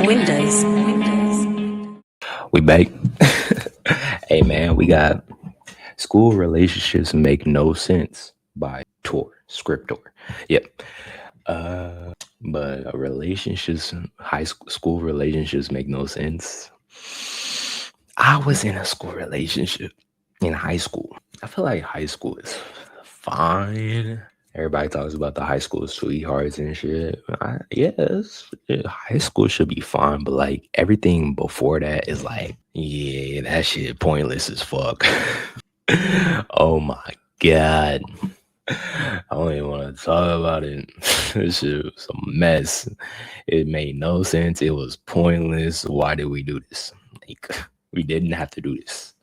Windows. We back. Hey man, we got School Relationships Make No Sense by Tor Scriptor. Yep. But relationships, school relationships make no sense. I was in a school relationship in high school. I feel like high school is fine. Everybody talks about the high school sweethearts and shit. Yes, high school should be fun, but like everything before that is like, yeah, that shit pointless as fuck. Oh my god. I don't even want to talk about it. This shit was a mess. It made no sense. It was pointless. Why did we do this? Like, we didn't have to do this.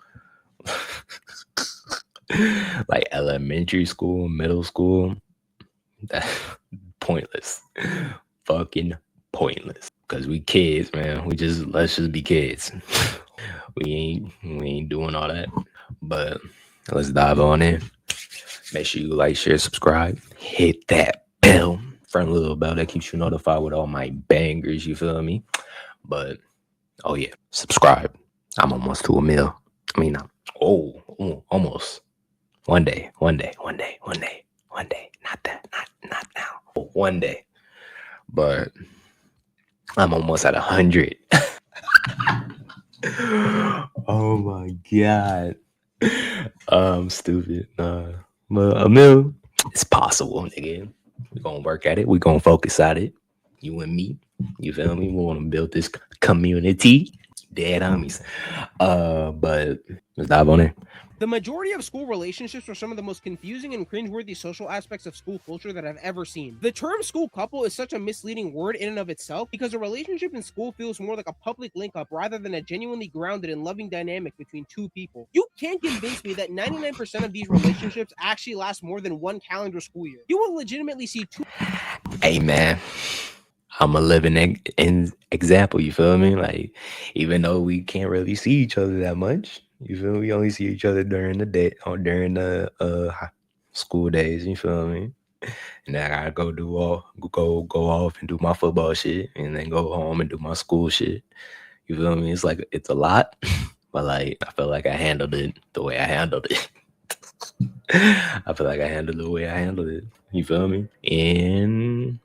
Like elementary school, middle school, that pointless. Fucking pointless. Cause we kids, man. Let's just be kids. we ain't doing all that. But let's dive on in. Make sure you like, share, subscribe. Hit that bell. Friend little bell that keeps you notified with all my bangers, you feel me? But oh yeah, subscribe. I'm almost to a mil. I mean, almost. One day. Not now. One day. But I'm almost at 100. Oh my god. I'm stupid. But a mil, it's possible, nigga. We're gonna work at it. We're gonna focus at it. You and me. You feel me? We wanna build this community. Dead homies. But let's dive on in. The majority of school relationships are some of the most confusing and cringeworthy social aspects of school culture that I've ever seen. The term school couple is such a misleading word in and of itself because a relationship in school feels more like a public link-up rather than a genuinely grounded and loving dynamic between two people. You can't convince me that 99% of these relationships actually last more than one calendar school year. You will legitimately see two... Hey, man. I'm a living example, you feel me? Like, even though we can't really see each other that much, you feel me? We only see each other during the day or during the school days, you feel me? And then I gotta go off and do my football shit and then go home and do my school shit. You feel me? It's like it's a lot, but like I feel like I handled it the way I handled it. I feel like I handled it the way I handled it. You feel me? And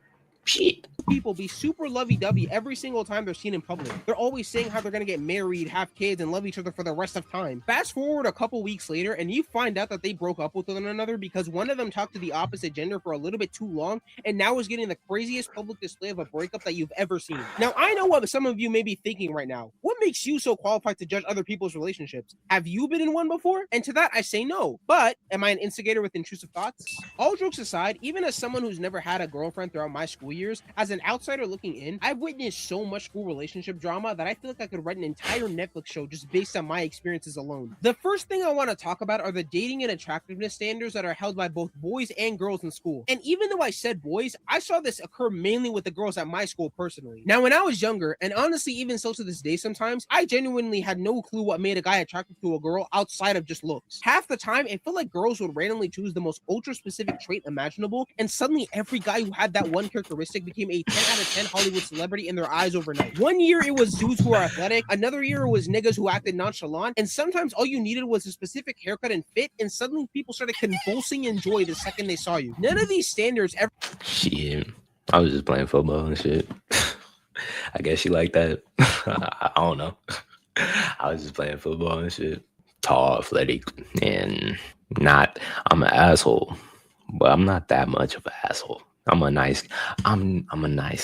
shit. People be super lovey-dovey every single time they're seen in public. They're always saying how they're gonna get married, have kids, and love each other for the rest of time. Fast forward a couple weeks later, and you find out that they broke up with one another because one of them talked to the opposite gender for a little bit too long, and now is getting the craziest public display of a breakup that you've ever seen. Now, I know what some of you may be thinking right now. What makes you so qualified to judge other people's relationships? Have you been in one before? And to that, I say no. But am I an instigator with intrusive thoughts? All jokes aside, even as someone who's never had a girlfriend throughout my school years, as an outsider looking in, I've witnessed so much school relationship drama that I feel like I could write an entire Netflix show just based on my experiences alone. The first thing I want to talk about are the dating and attractiveness standards that are held by both boys and girls in school. And even though I said boys, I saw this occur mainly with the girls at my school personally. Now, when I was younger, and honestly even still to this day sometimes, I genuinely had no clue what made a guy attractive to a girl outside of just looks. Half the time, it felt like girls would randomly choose the most ultra-specific trait imaginable, and suddenly every guy who had that one characteristic became a 10 out of 10 Hollywood celebrity in their eyes overnight. One year it was dudes who are athletic, another year it was niggas who acted nonchalant, and sometimes all you needed was a specific haircut and fit, and suddenly people started convulsing in joy the second they saw you. None of these standards ever... Shit. I was just playing football and shit. I guess you like that. I don't know. I was just playing football and shit. Tall, athletic, and I'm an asshole. But I'm not that much of an asshole. I'm a nice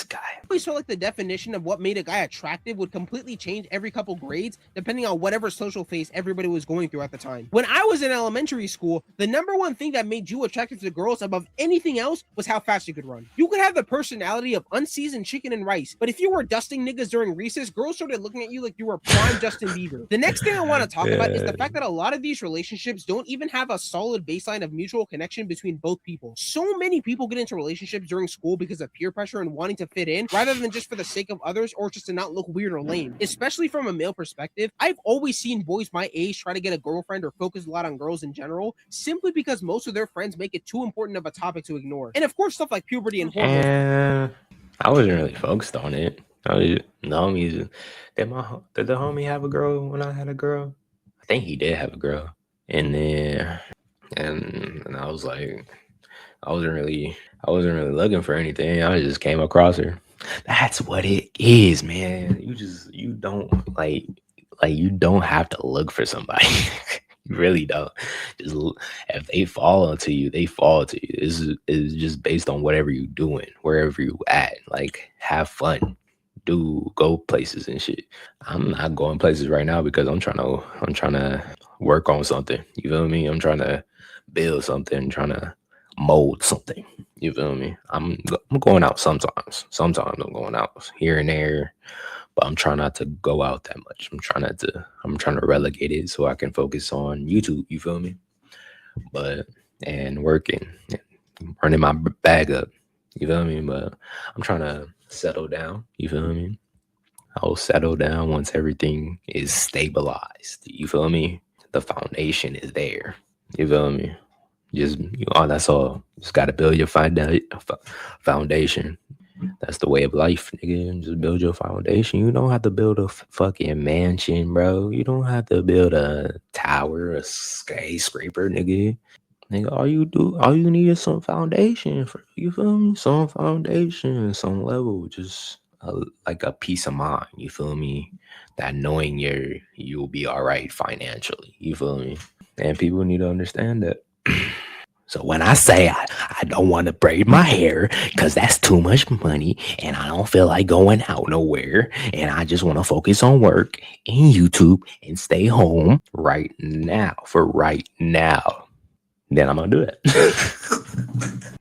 guy. I always felt like the definition of what made a guy attractive would completely change every couple grades depending on whatever social phase everybody was going through at the time. When I was in elementary school, the number one thing that made you attractive to girls above anything else was how fast you could run. You could have the personality of unseasoned chicken and rice, but if you were dusting niggas during recess, girls started looking at you like you were prime Justin Bieber. The next thing I want to talk about is the fact that a lot of these relationships don't even have a solid baseline of mutual connection between both people. So many people get into relationships during school because of peer pressure and wanting to fit in rather than just for the sake of others or just to not look weird or lame. Especially from a male perspective, I've always seen boys my age try to get a girlfriend or focus a lot on girls in general simply because most of their friends make it too important of a topic to ignore. And of course stuff like puberty and hormones. I wasn't really focused on it. Oh, yeah. The homies, did the homie have a girl when I had a girl? I think he did have a girl. And then, and I was like, I wasn't really looking for anything. I just came across her. That's what it is, man. You don't you don't have to look for somebody. You really don't. If they fall onto you, they fall to you. It's just based on whatever you doing, wherever you at. Like, have fun. Go places and shit. I'm not going places right now because I'm trying to work on something. You feel me? I'm trying to build something, trying to mold something. You feel me? I'm going out sometimes. Sometimes I'm going out here and there, but I'm trying not to go out that much. I'm trying to relegate it so I can focus on YouTube. You feel me? But and working, running my bag up. You feel me? But I'm trying to settle down. You feel me? I'll settle down once everything is stabilized. You feel me? The foundation is there. You feel me? That's all. Just gotta build your foundation. That's the way of life, nigga. Just build your foundation. You don't have to build a fucking mansion, bro. You don't have to build a tower, a skyscraper, nigga. Nigga, all you need is some foundation. You feel me? Some foundation, some level, just like a peace of mind. You feel me? That knowing you'll be all right financially. You feel me? And people need to understand that. So when I say I don't want to braid my hair because that's too much money and I don't feel like going out nowhere and I just want to focus on work and YouTube and stay home right now, then I'm going to do it.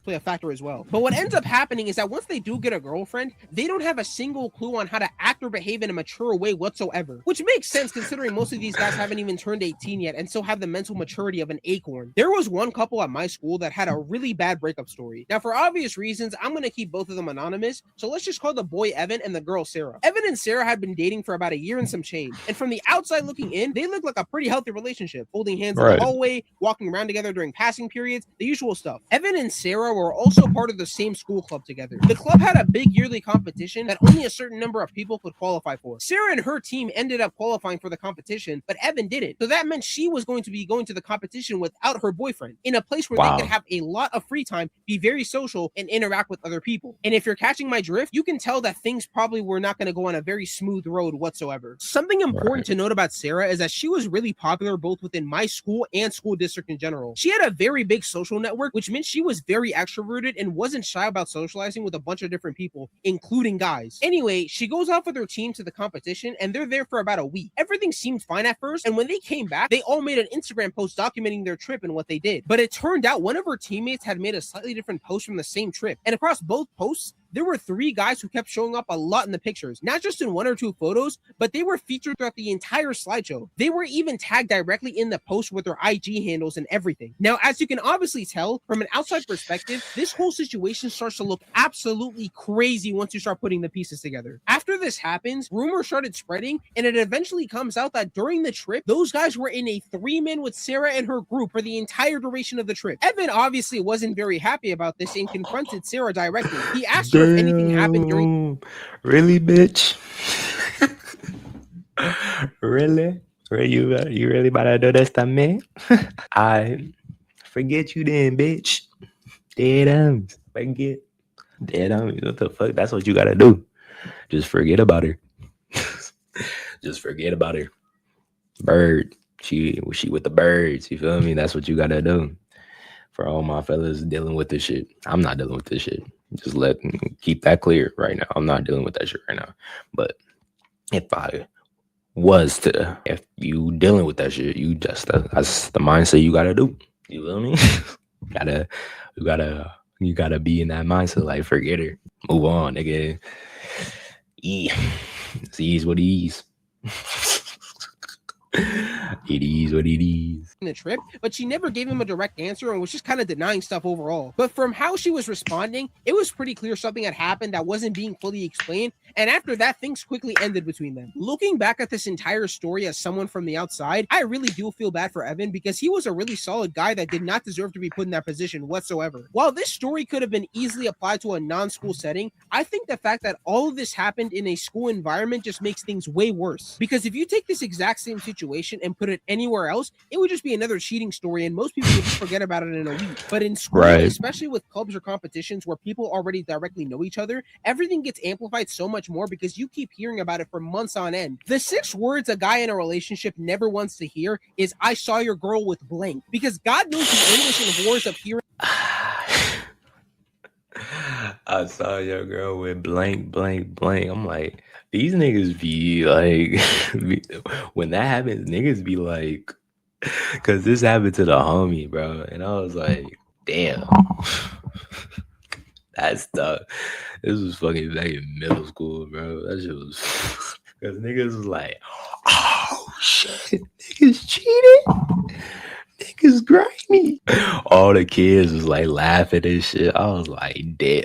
Play a factor as well. But what ends up happening is that once they do get a girlfriend, they don't have a single clue on how to act or behave in a mature way whatsoever, which makes sense considering most of these guys haven't even turned 18 yet and still have the mental maturity of an acorn. There was one couple at my school that had a really bad breakup story. Now, for obvious reasons, I'm going to keep both of them anonymous, so let's just call the boy Evan and the girl Sarah. Evan and Sarah had been dating for about a year and some change, and from the outside looking in, they looked like a pretty healthy relationship, holding hands in the hallway, walking around together during passing periods, the usual stuff. Evan and Sarah were also part of the same school club together. The club had a big yearly competition that only a certain number of people could qualify for. Sarah and her team ended up qualifying for the competition, but Evan didn't. So that meant she was going to be going to the competition without her boyfriend, in a place where they could have a lot of free time, be very social, and interact with other people. And if you're catching my drift, you can tell that things probably were not going to go on a very smooth road whatsoever. Something important to note about Sarah is that she was really popular both within my school and school district in general. She had a very big social network, which meant she was very extroverted and wasn't shy about socializing with a bunch of different people, including guys. Anyway, she goes off with her team to the competition and they're there for about a week. Everything seemed fine at first, and when they came back, they all made an Instagram post documenting their trip and what they did. But it turned out one of her teammates had made a slightly different post from the same trip, and across both posts, there were 3 guys who kept showing up a lot in the pictures, not just in 1 or 2 photos, but they were featured throughout the entire slideshow. They were even tagged directly in the post with their IG handles and everything. Now, as you can obviously tell, from an outside perspective, this whole situation starts to look absolutely crazy once you start putting the pieces together. After this happens, rumors started spreading, and it eventually comes out that during the trip, those guys were in a 3-man with Sarah and her group for the entire duration of the trip. Evan obviously wasn't very happy about this and confronted Sarah directly. He asked her if anything happened during... Really, bitch? Really? You really about to do this to me? I forget you then, bitch. Dead arms. Forget. Dead arms. What the fuck? That's what you gotta do. Just forget about her. Just forget about her. Bird. She with the birds. You feel me? That's what you gotta do. For all my fellas dealing with this shit. I'm not dealing with this shit. Just keep that clear right now. I'm not dealing with that shit right now. But if you dealing with that shit, that's the mindset you gotta do. You feel me? You gotta be in that mindset. Like, forget her. Move on, nigga. It's ease with ease. It is what it is. the trip, but she never gave him a direct answer and was just kind of denying stuff overall. But from how she was responding, it was pretty clear something had happened that wasn't being fully explained. And after that, things quickly ended between them. Looking back at this entire story as someone from the outside, I really do feel bad for Evan because he was a really solid guy that did not deserve to be put in that position whatsoever. While this story could have been easily applied to a non-school setting, I think the fact that all of this happened in a school environment just makes things way worse. Because if you take this exact same situation and put it anywhere else, it would just be another cheating story and most people would just forget about it in a week. But in school, Right. especially with clubs or competitions where people already directly know each other, everything gets amplified so much more because you keep hearing about it for months on end. The 6 words a guy in a relationship never wants to hear is "I saw your girl with blank," because God knows the endless and horrors of hearing I saw your girl with blank, blank, blank. I'm like, these niggas be like, when that happens, niggas be like, because this happened to the homie, bro. And I was like, damn, that's tough. This was fucking back in middle school, bro. That shit was, because niggas was like, oh shit, niggas cheated. Niggas grimy. All the kids was like laughing and shit. I was like, damn.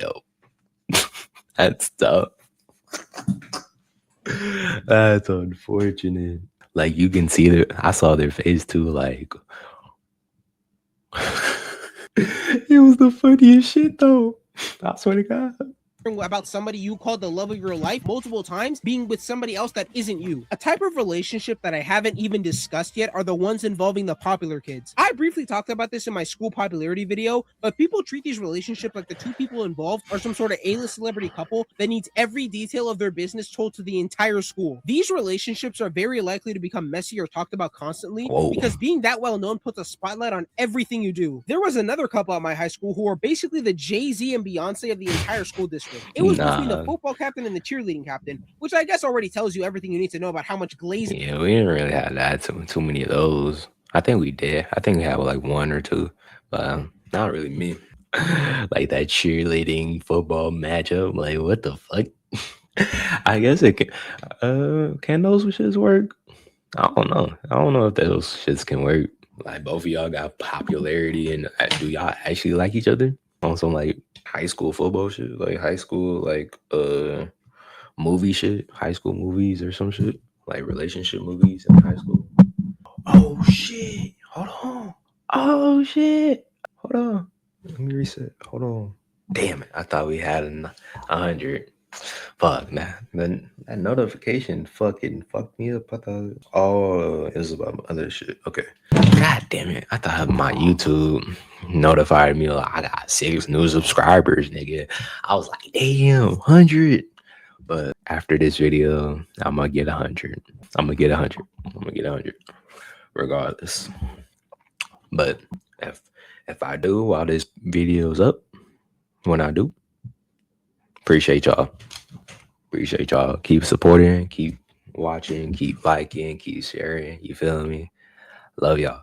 That's tough. That's unfortunate. Like you can see I saw their face too, like it was the funniest shit though. I swear to God. about somebody you called the love of your life multiple times being with somebody else that isn't you. A type of relationship that I haven't even discussed yet are the ones involving the popular kids. I briefly talked about this in my school popularity video, but people treat these relationships like the two people involved are some sort of A-list celebrity couple that needs every detail of their business told to the entire school. These relationships are very likely to become messy or talked about constantly because being that well known puts a spotlight on everything you do. There was another couple at my high school who were basically the Jay-Z and Beyonce of the entire school district. It was between the football captain and the cheerleading captain, which I guess already tells you everything you need to know about how much glazing. Yeah, we didn't really have that too many of those. I think we did. I think we had like 1 or 2, but not really me. Like that cheerleading football matchup. Like what the fuck? I guess it can those shits work? I don't know. I don't know if those shits can work. Like both of y'all got popularity, and do y'all actually like each other on some like high school football shit, like high school like movie shit, high school movies or some shit, like relationship movies in high school? Oh shit! Hold on. Oh shit! Hold on. Let me reset. Hold on. Damn it! I thought we had 100. Fuck, man. Then that notification fucking fucked me up. I thought, oh, it was about other shit. Okay. God damn it. I thought my YouTube notified me like I got 6 new subscribers, nigga. I was like, damn, 100. But after this video, I'm gonna get 100. I'm gonna get 100. I'm gonna get 100. Regardless. But if I do while this video's up, when I do, appreciate y'all. Appreciate y'all. Keep supporting, keep watching, keep liking, keep sharing. You feel me? Love y'all.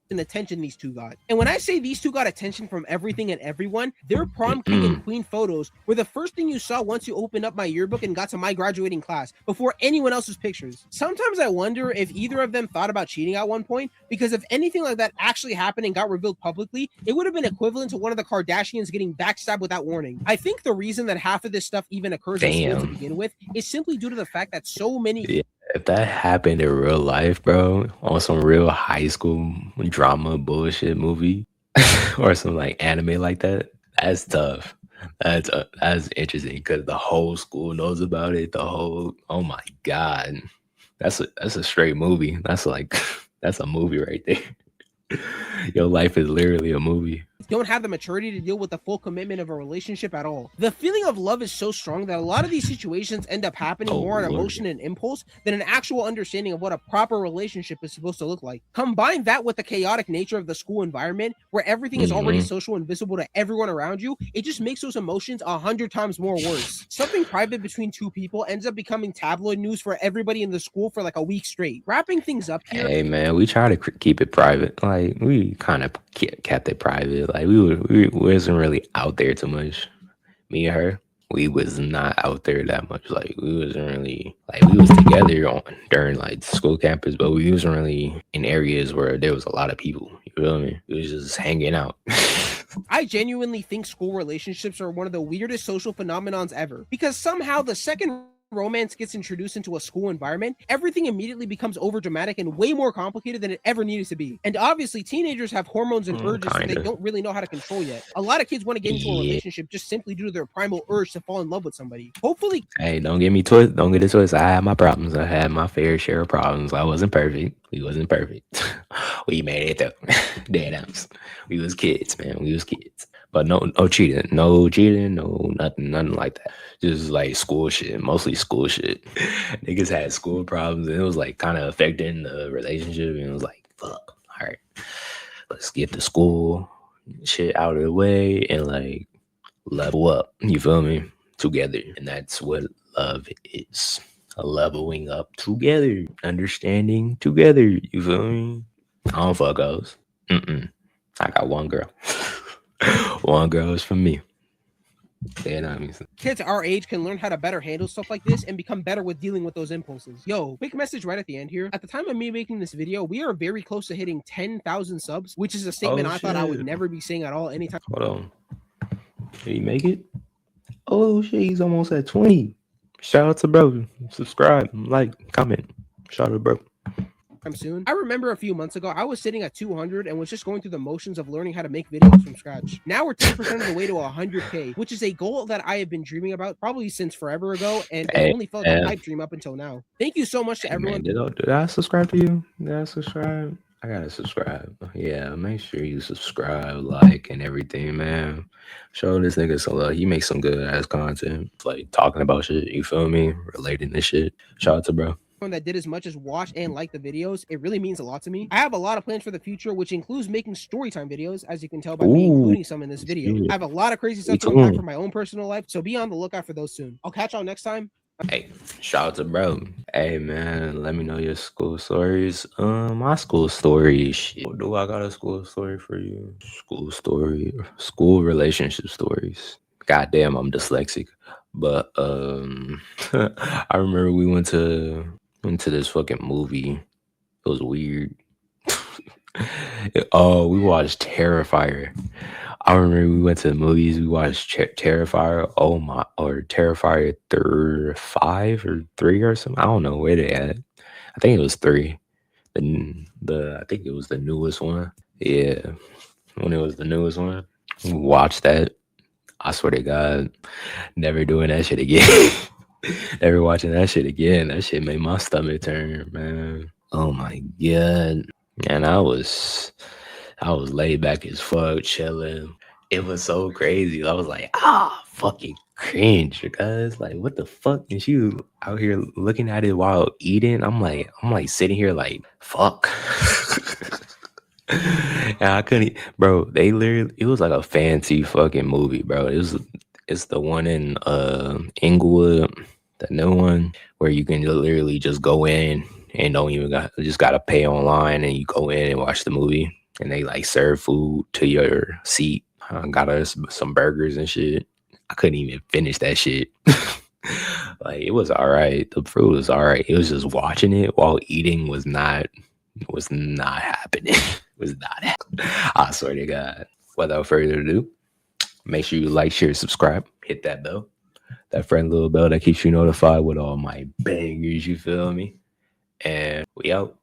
And attention these two got. And when I say these two got attention from everything and everyone, their prom king and queen photos were the first thing you saw once you opened up my yearbook and got to my graduating class before anyone else's pictures. Sometimes I wonder if either of them thought about cheating at one point, because if anything like that actually happened and got revealed publicly, it would have been equivalent to one of the Kardashians getting backstabbed without warning. I think the reason that half of this stuff even occurs in school to begin with is simply due to the fact that so many if that happened in real life, bro, on some real high school drama bullshit movie or some like anime like that, that's tough. That's interesting because the whole school knows about it. Oh my god, that's a straight movie. That's like that's a movie right there. Your life is literally a movie. Don't have the maturity to deal with the full commitment of a relationship at all. The feeling of love is so strong that a lot of these situations end up happening more on emotion and impulse than an actual understanding of what a proper relationship is supposed to look like. Combine that with the chaotic nature of the school environment where everything is already social and visible to everyone around you, it just makes those emotions 100 times more worse. Something private between two people ends up becoming tabloid news for everybody in the school for like a week straight. Wrapping things up here. Hey man, we try to keep it private. Like we kind of kept it private. Like we wasn't really out there too much. Me and her. we was not out there that much. Like we wasn't really like we was together on during like school campus, but we wasn't really in areas where there was a lot of people. You feel me? We was just hanging out. I genuinely think school relationships are one of the weirdest social phenomenons ever because somehow the second romance gets introduced into a school environment, everything immediately becomes over dramatic and way more complicated than it ever needed to be. And obviously, teenagers have hormones and urges that they Kinda. don't really know how to control yet. A lot of kids want to get into a Yeah. relationship just simply due to their primal urge to fall in love with somebody. Hopefully, Hey, don't get me twisted. Don't get it twisted. I had my problems. I had my fair share of problems. I wasn't perfect. We wasn't perfect. We made it though. Dead ass. We was kids, man. We was kids. But no cheating. No cheating. No nothing like that. Just like school shit. Mostly school shit. Niggas had school problems and it was like kind of affecting the relationship. And it was like, fuck. All right. Let's get the school shit out of the way and like level up. You feel me? Together. And that's what love is. A leveling up together. Understanding together. You feel me? I don't fuck those. I got one girl. One girl is for me. Yeah, I mean, kids our age can learn how to better handle stuff like this and become better with dealing with those impulses. Yo, quick message right at the end here. At the time of me making this video, we are very close to hitting 10,000 subs, which is a statement I thought I would shit. never be saying at all anytime Hold on. Did he make it? Oh shit, he's almost at 20. Shout out to bro. Subscribe, like, comment. Shout out to bro. soon. I remember a few months ago, I was sitting at 200 and was just going through the motions of learning how to make videos from scratch. Now we're 10% of the way to 100K, which is a goal that I have been dreaming about probably since forever ago, and it only felt like a pipe dream up until now. Thank you so much to everyone. Man, did I subscribe to you? Did I subscribe? I gotta subscribe. Yeah, make sure you subscribe, like, and everything, man. Show this nigga some love. He makes some good ass content, like talking about shit. You feel me? Relating to shit. Shout out to bro. That did as much as watch and like the videos. It really means a lot to me. I have a lot of plans for the future, which includes making storytime videos, as you can tell by me including some in this video. I have a lot of crazy stuff to unpack for my own personal life, so be on the lookout for those soon. I'll catch y'all next time. Hey, shout out to bro. Hey man, let me know your school stories. My school story. Shit. Do I got a school story for you? School story, school relationship stories. Goddamn, I'm dyslexic. But I remember we went to this fucking movie. It was weird. Oh, we watched Terrifier. I remember we went to the movies. We watched Terrifier. Oh my, or Terrifier 5 or 3 or something. I don't know where they at. I think it was 3. I think it was the newest one. Yeah, when it was the newest one, we watched that. I swear to God, never doing that shit again. Never watching that shit again. That shit made my stomach turn, man. Oh my God. And I was laid back as fuck, chilling. It was so crazy. I was like, fucking cringe, because like, what the fuck? And she was out here looking at it while eating. I'm like sitting here like, fuck. And I couldn't, bro. They literally, it was like a fancy fucking movie, bro. It's the one in Inglewood, the new one where you can literally just go in and just gotta pay online, and you go in and watch the movie, and they like serve food to your seat. Got us some burgers and shit. I couldn't even finish that shit. Like, it was all right. The food was all right. It was just watching it while eating was not happening. Was not happening. I swear to God. Without further ado, make sure you like, share, subscribe, hit that bell. That friendly little bell that keeps you notified with all my bangers, you feel me? And we out.